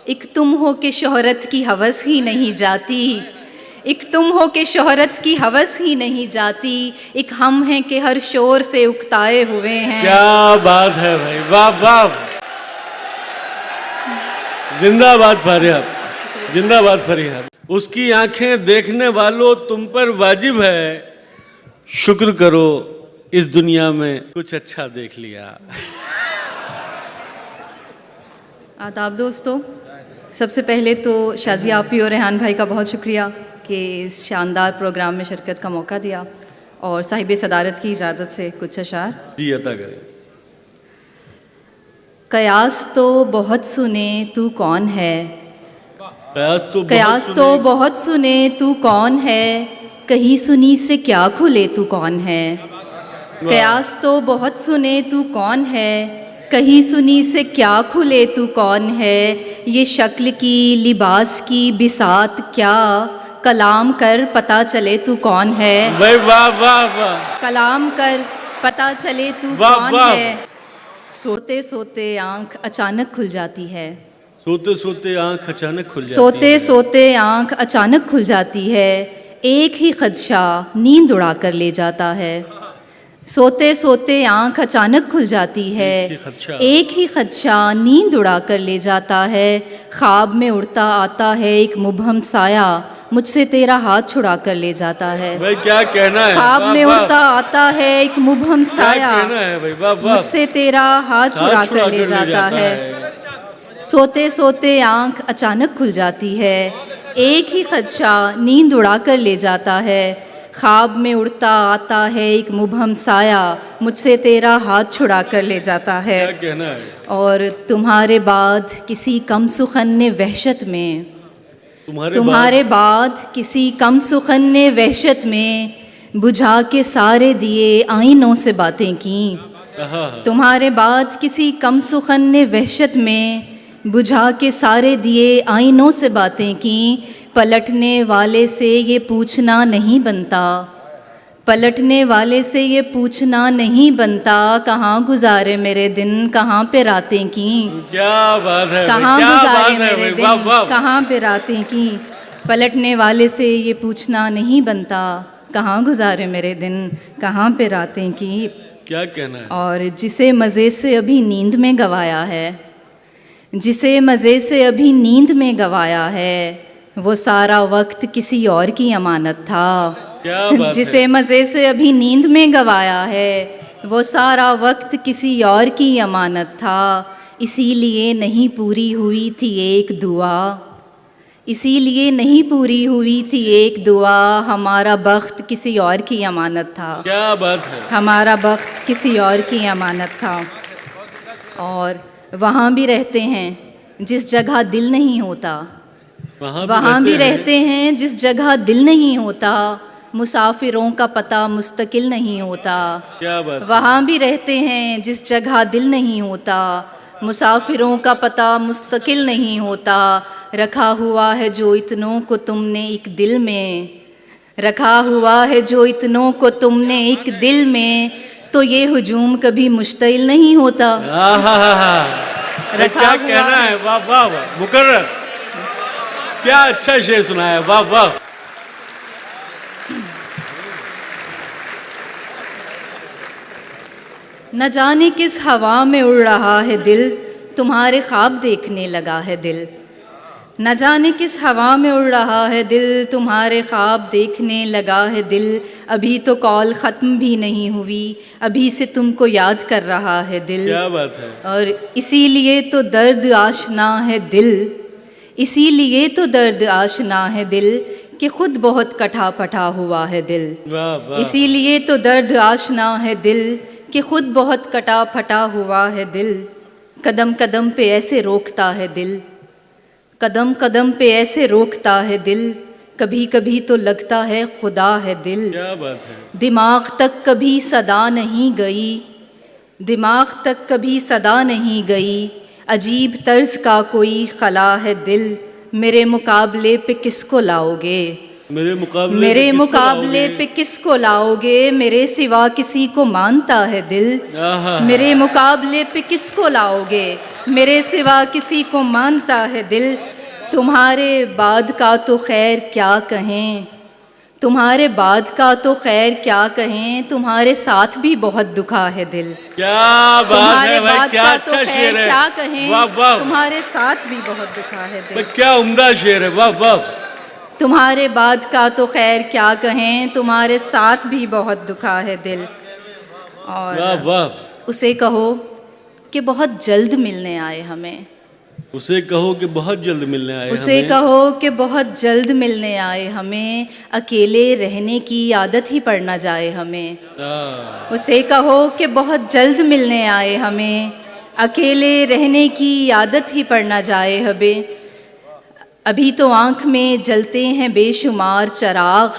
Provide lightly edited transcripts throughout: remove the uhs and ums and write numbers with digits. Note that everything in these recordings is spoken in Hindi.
एक तुम हो के शोहरत की हवस ही नहीं जाती, एक तुम हो के शोहरत की हवस ही नहीं जाती, एक हम हैं कि हर शोर से उकताए हुए हैं। क्या बात है भाई, वाह वाह, जिंदाबाद फरियाद, जिंदाबाद फरियाद। उसकी आंखें देखने वालों तुम पर वाजिब है, शुक्र करो इस दुनिया में कुछ अच्छा देख लिया। आदाब दोस्तों, सबसे पहले तो शाजी आपी और रेहान भाई का बहुत शुक्रिया कि इस शानदार प्रोग्राम में शिरकत का मौका दिया और साहिब सदारत की इजाज़त से कुछ अशार जी अता करें। कयास तो बहुत सुने तू कौन है, कयास तो बहुत सुने तू कौन है, कहीं सुनी से क्या खुले तू कौन है। कयास तो बहुत सुने तू कौन है, कहीं सुनी से क्या खुले तू कौन है। ये शक्ल की लिबास की बिसात क्या, कलाम कर पता चले तू कौन है। भाई वाह वाह वाह, कलाम कर पता चले तू वाह, कौन वाह। है। सोते सोते आंख अचानक खुल जाती है, सोते सोते आंख अचानक खुल जाती सोते है। सोते आंख अचानक खुल जाती है, एक ही खदशा नींद उड़ा कर ले जाता है। सोते सोते आंख अचानक खुल जाती है, एक ही खदशा नींद उड़ा कर ले जाता है। ख्वाब में उड़ता आता है एक मुबहम साया, मुझसे तेरा हाथ छुड़ा कर ले जाता है। भाई क्या कहना है, ख्वाब वाह, में वाह। उड़ता आता है एक मुबहम क्या साया, कहना है भाई, वाह वाह। मुझसे तेरा हाथ छुड़ा कर ले जाता है। सोते सोते आंख अचानक खुल जाती है, एक ही खदशा नींद उड़ा कर ले जाता है। ख्वाब में उड़ता आता है एक मुबहम साया, मुझसे तेरा हाथ छुड़ा कर ले जाता है। क्या कहना है। और तुम्हारे बाद किसी कम सुखन ने वहशत में, तुम्हारे बाद किसी कम सुखन ने वहशत में, बुझा के सारे दिए आईनों से बातें की। तुम्हारे बाद किसी कम सुखन ने वहशत में, बुझा के सारे दिए आईनों से बातें की। पलटने वाले से ये पूछना नहीं बनता, पलटने वाले से ये पूछना नहीं बनता, कहाँ गुजारे मेरे दिन, कहाँ पे रातें की। क्या बात है, कहाँ क्या गुजारे बात है मेरे भाई, वाह दिन, वाह। कहाँ पे रातें की। पलटने वाले से ये पूछना नहीं बनता, कहाँ गुजारे मेरे दिन, कहाँ पे रातें की। क्या कहना है। और जिसे मज़े से अभी नींद में गवाया है, जिसे मज़े से अभी नींद में गवाया है, वो सारा वक्त किसी और की अमानत था। क्या बात जिसे है। मज़े से अभी नींद में गवाया है, वो सारा वक्त किसी और की अमानत था। इसीलिए नहीं पूरी हुई थी एक दुआ, इसीलिए नहीं पूरी हुई थी एक दुआ, हमारा बख्त किसी और की अमानत था। क्या बात है। हमारा बख्त किसी और की अमानत था। और वहाँ भी रहते हैं जिस जगह दिल नहीं होता, वहाँ भी रहते हैं जिस जगह दिल नहीं होता, मुसाफिरों का पता मुस्तकिल नहीं होता। क्या बात है। वहाँ भी रहते हैं जिस जगह दिल नहीं होता, मुसाफिरों का पता मुस्तकिल नहीं होता। रखा हुआ है जो इतनों को तुमने एक दिल में, रखा हुआ है जो इतनों को तुमने एक दिल में, तो ये हुजूम कभी मुश्तिल नहीं होता। क्या कहना है, वाह वाह वाह। मुकर्रर, क्या अच्छा शेर सुनाया, वाह वाह। न जाने किस हवा में उड़ रहा है दिल, तुम्हारे ख्वाब देखने लगा है दिल। न जाने किस हवा में उड़ रहा है दिल, तुम्हारे ख्वाब देखने लगा है दिल। अभी तो कॉल ख़त्म भी नहीं हुई, अभी से तुमको याद कर रहा है दिल। क्या बात है। और इसीलिए तो दर्द आशना है दिल, इसीलिए तो दर्द आशना है दिल, कि खुद बहुत कटा पटा हुआ है दिल। वाह वाह। इसीलिए तो दर्द आशना है दिल, कि खुद बहुत कटा फटा हुआ है दिल। कदम कदम पे ऐसे रोकता है दिल, कदम कदम पे ऐसे रोकता है दिल, कभी कभी तो लगता है खुदा है दिल। क्या बात है। दिमाग तक कभी सदा नहीं गई, दिमाग तक कभी सदा नहीं गई, अजीब तर्ज का कोई खला है दिल। मेरे मुकाबले पे किसको लाओगे, मेरे मुकाबले पे किसको लाओगे, मेरे सिवा किसी को मानता है दिल। आहा। मेरे मुकाबले पे किसको लाओगे, मेरे सिवा किसी को मानता है दिल। तुम्हारे बाद का तो खैर क्या कहें, तुम्हारे बाद का तो खैर क्या कहें, तुम्हारे साथ भी बहुत दुखा है दिल। क्या बात तुम्हारे है भाई, बाद क्या का अच्छा तो शेर खैर है। क्या कहें, वाह वाह, तुम्हारे साथ भी बहुत दुखा है दिल। क्या उम्दा शेर है, वाह वाह। तुम्हारे बाद का तो खैर क्या कहें, तुम्हारे साथ भी बहुत दुखा है दिल। वाह और वाह। उसे कहो कि बहुत जल्द मिलने आए हमें, उसे कहो कि बहुत जल्द मिलने आए उसे हमें। कहो कि बहुत जल्द मिलने आए हमें, अकेले रहने की आदत ही पड़ ना जाए हमें। उसे कहो कि बहुत जल्द मिलने आए हमें, अकेले रहने की आदत ही पड़ ना जाए हमें। अभी तो आँख में जलते हैं बेशुमार चराग,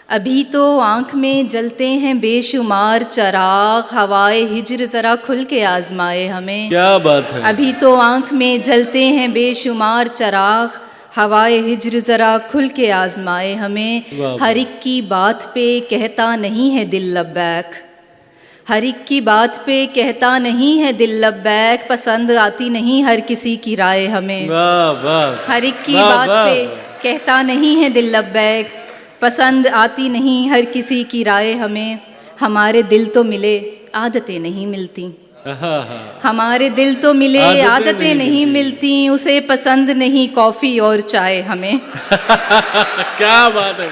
अभी तो आँख में जलते हैं बेशुमार चराग, हवाए हिज्र ज़रा खुल के आजमाए हमें। क्या बात है। अभी तो आँख में जलते हैं बेशुमार चराग, हवाए हिज्र ज़रा खुल के आजमाए हमें। वाह। हर एक की बात पे कहता नहीं है दिल लब्बैक, हर एक की बात पे कहता नहीं है दिल लब्बैक, पसंद आती नहीं हर किसी की राय हमें। वाह वाह। हर एक की वाह, बात वाह। पे कहता नहीं है दिल लब्बैक, पसंद आती नहीं हर किसी की राय हमें। हमारे दिल तो मिले आदतें नहीं मिलती, हमारे दिल तो मिले आदतें नहीं मिलती, उसे पसंद नहीं कॉफ़ी और चाय हमें। क्या बात है,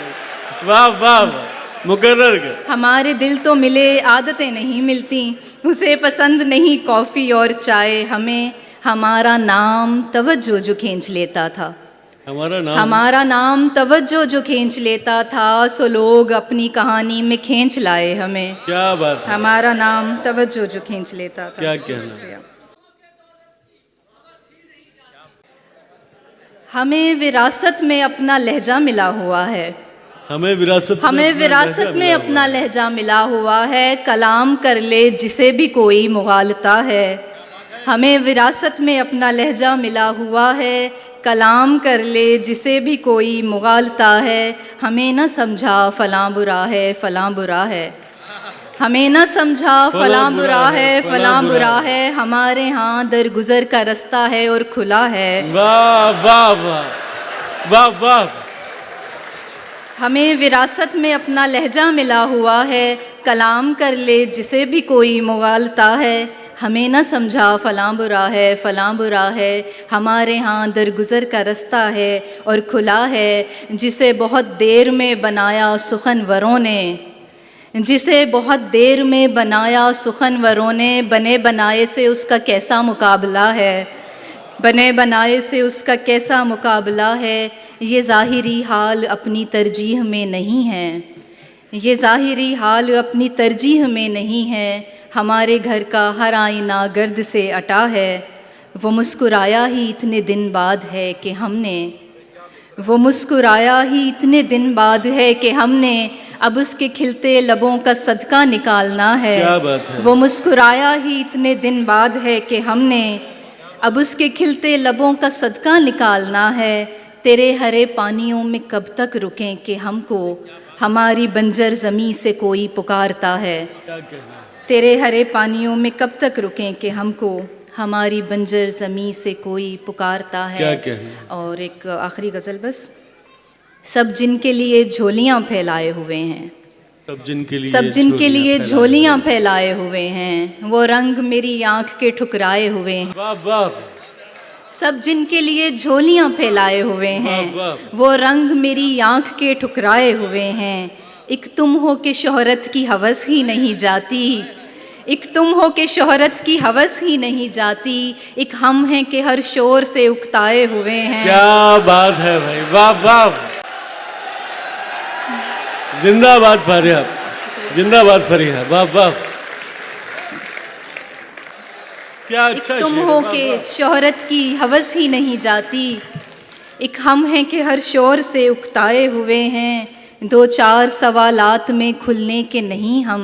वाह वाह वाह, मुकर्रर कर। हमारे दिल तो मिले आदतें नहीं मिलती, उसे पसंद नहीं कॉफ़ी और चाय हमें। हमारा नाम तवज्जो जो खींच लेता था, हमारा नाम तवज्जो जो खींच लेता था, सो लोग अपनी कहानी में खींच लाए हमें। क्या बात है। हमारा नाम तवज्जो जो खींच लेता था। क्या कहना। हमें विरासत में अपना लहजा मिला हुआ है, हमें विरासत में अपना लहजा मिला हुआ है, कलाम कर ले जिसे भी कोई मुगालता है। हमें विरासत में अपना लहजा मिला हुआ है, कलाम कर ले जिसे भी कोई मुगालता है। हमें न समझा फ़लाँ बुरा है, फ़लाँ बुरा है, हमें न समझा फ़लाँ बुरा है, फ़लाँ बुरा है, हमारे यहाँ दरगुज़र का रास्ता है और खुला है। वाह वाह वाह वाह वाह। हमें विरासत में अपना लहजा मिला हुआ है, कलाम कर ले जिसे भी कोई मुगालता है। हमें न समझा फ़लाँ बुरा है, फ़लाँ बुरा है, हमारे यहाँ दरगुज़र का रास्ता है और खुला है। जिसे बहुत देर में बनाया सुखनवरों ने, जिसे बहुत देर में बनाया सुखनवरों ने, बने बनाए से उसका कैसा मुकाबला है, बने बनाए से उसका कैसा मुकाबला है। ये ज़ाहिरी हाल अपनी तरजीह में नहीं है, ये ज़ाहिरी हाल अपनी तरजीह में नहीं है। हमारे घर का हर आईना गर्द से अटा है, वो मुस्कुराया ही इतने दिन बाद है कि हमने, वो मुस्कुराया ही इतने दिन बाद है कि हमने, अब उसके खिलते लबों का सदका निकालना है। क्या बात है। वो मुस्कुराया ही इतने दिन बाद है कि हमने, अब उसके खिलते लबों का सदका निकालना है। तेरे हरे पानियों में कब तक रुकें कि हमको हमारी बंजर ज़मीं से कोई पुकारता है। तेरे हरे पानियों में कब तक रुकें कि हमको हमारी बंजर ज़मीं से कोई पुकारता है। क्या कहना। और एक आखिरी गज़ल बस। सब जिनके लिए झोलियाँ फैलाए हुए हैं, सब जिनके लिए झोलियाँ फैलाए हुए हैं, वो रंग मेरी आँख के ठुकराए हुए हैं। वाह वाह। सब जिनके लिए झोलियाँ फैलाए हुए हैं, वो रंग मेरी आँख के ठुकराए हुए हैं। एक तुम हो के शोहरत की हवस ही नहीं जाती, एक तुम हो के शोहरत की हवस ही नहीं जाती, एक हम हैं कि हर शोर से उकताए हुए हैं। क्या बात है भाई, वाह वाह। जिंदाबाद फारिया, जिंदाबाद फरीहा, वाह वाह। क्या अच्छा। तुम हो के शोहरत की हवस ही नहीं जाती, एक हम हैं कि हर शोर से उकताए हुए हैं। दो चार सवालात में खुलने के नहीं हम,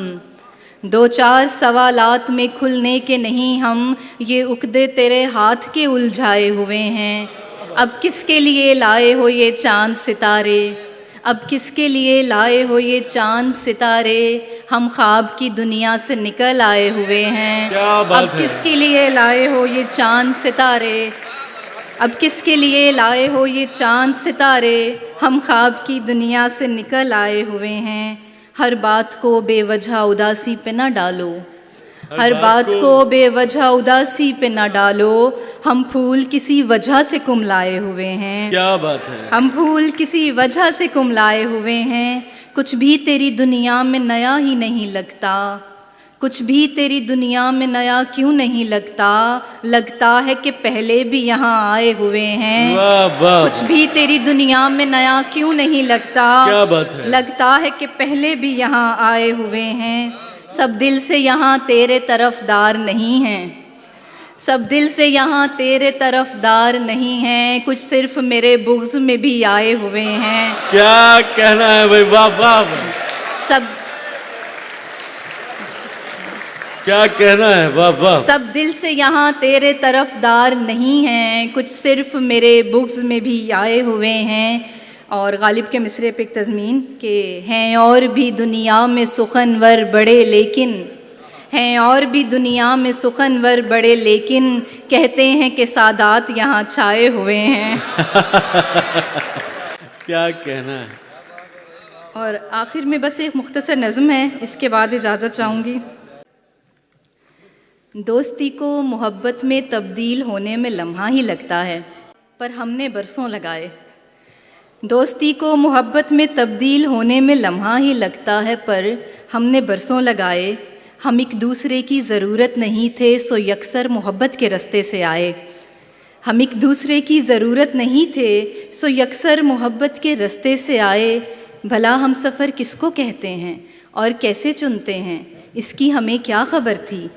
दो चार सवालात में खुलने के नहीं हम, ये उकदे तेरे हाथ के उलझाए हुए हैं। अब किसके लिए लाए हो ये चांद सितारे, अब किसके लिए लाए हो ये चांद सितारे, हम ख्वाब की दुनिया से निकल आए हुए हैं। क्या बात अब है। किसके लिए लाए हो ये चांद सितारे, अब किसके लिए लाए हो ये चांद सितारे, हम ख्वाब की दुनिया से निकल आए हुए हैं। हर बात को बेवजह उदासी पे न डालो, हर बात को बेवजह उदासी पे न डालो, हम फूल किसी वजह से कुमलाए हुए हैं। क्या बात है। हम फूल किसी वजह से कुमलाए हुए हैं। कुछ भी तेरी दुनिया में नया ही नहीं लगता, कुछ भी तेरी दुनिया में नया क्यों नहीं लगता, लगता है कि पहले भी यहाँ आए हुए हैं। वाह वाह। कुछ भी तेरी दुनिया में नया क्यों नहीं लगता, क्या बात है। लगता है कि पहले भी यहाँ आए हुए हैं। सब दिल से यहाँ तेरे तरफदार नहीं हैं, सब दिल से यहाँ तेरे तरफदार नहीं हैं, कुछ सिर्फ मेरे बुग़्ज़ में भी आए हुए हैं। क्या कहना है भाई, वाह वाह वाह। सब क्या कहना है, वाह वाह। सब दिल से यहाँ तेरे तरफदार नहीं हैं, कुछ सिर्फ मेरे बुग़्ज़ में भी आए हुए हैं। और गालिब के मिसरे पे एक तज़मीन के हैं और भी दुनिया में सुखनवर बड़े लेकिन, हैं और भी दुनिया में सुखनवर बड़े लेकिन, कहते हैं कि सादात यहाँ छाए हुए हैं। क्या कहना है। और आखिर में बस एक मुख्तसर नज़्म है, इसके बाद इजाज़त चाहूँगी। दोस्ती को मोहब्बत में तब्दील होने में लम्हा ही लगता है, पर हमने बरसों लगाए। दोस्ती को मोहब्बत में तब्दील होने में लम्हा ही लगता है, पर हमने बरसों लगाए। हम एक दूसरे की ज़रूरत नहीं थे, सो यकसर मोहब्बत के रास्ते से आए। हम एक दूसरे की ज़रूरत नहीं थे, सो यकसर मोहब्बत के रास्ते से आए। भला हम सफ़र किसको कहते हैं और कैसे चुनते हैं, इसकी हमें क्या ख़बर थी।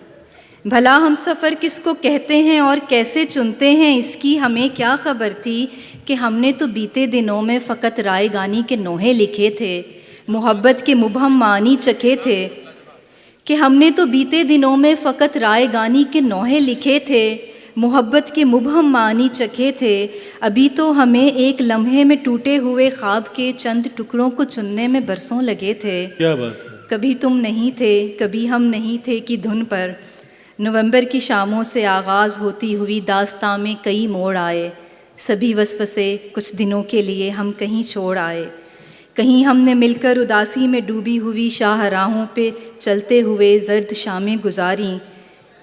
भला हम सफ़र किसको कहते हैं और कैसे चुनते हैं, इसकी हमें क्या ख़बर थी। कि हमने तो बीते दिनों में फ़कत राय गानी के नोहे लिखे थे, मोहब्बत के मुबहम मानी चखे थे। कि हमने तो बीते दिनों में फ़कत राय गानी के नोहे लिखे थे, मोहब्बत के मुबहम मानी चखे थे। अभी तो हमें एक लम्हे में टूटे हुए ख्वाब के चंद टुकड़ों को चुनने में बरसों लगे थे। क्या बात है। कभी तुम नहीं थे, कभी हम नहीं थे की धुन पर नवंबर की शामों से आगाज़ होती हुई दास्तां में कई मोड़ आए। सभी वसवसे कुछ दिनों के लिए हम कहीं छोड़ आए। कहीं हमने मिलकर उदासी में डूबी हुई शाहराहों पे चलते हुए जर्द शामें गुजारी।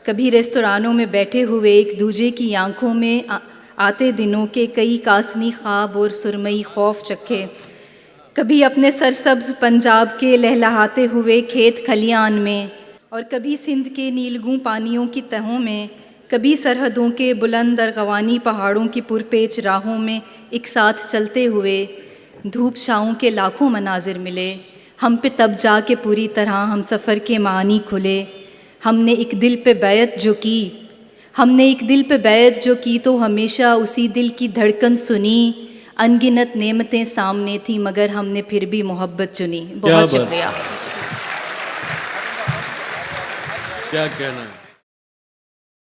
कभी रेस्तरानों में बैठे हुए एक दूजे की आंखों में आते दिनों के कई कासनी ख्वाब और सुरमई खौफ चखे। कभी अपने सरसब्ज पंजाब के लहलहाते हुए खेत खलियान में, और कभी सिंध के नीलगूं पानियों की तहों में, कभी सरहदों के बुलंद अरगवानी पहाड़ों की पुरपेच राहों में एक साथ चलते हुए। धूप छाँव के लाखों मनाजिर मिले हम पे, तब जाके पूरी तरह हम सफ़र के मानी खुले। हमने एक दिल पे बैत जो की, हमने एक दिल पे बैत जो की, तो हमेशा उसी दिल की धड़कन सुनी। अनगिनत नेमतें सामने थी, मगर हमने फिर भी मोहब्बत चुनी। बहुत शुक्रिया। क्या कहना है।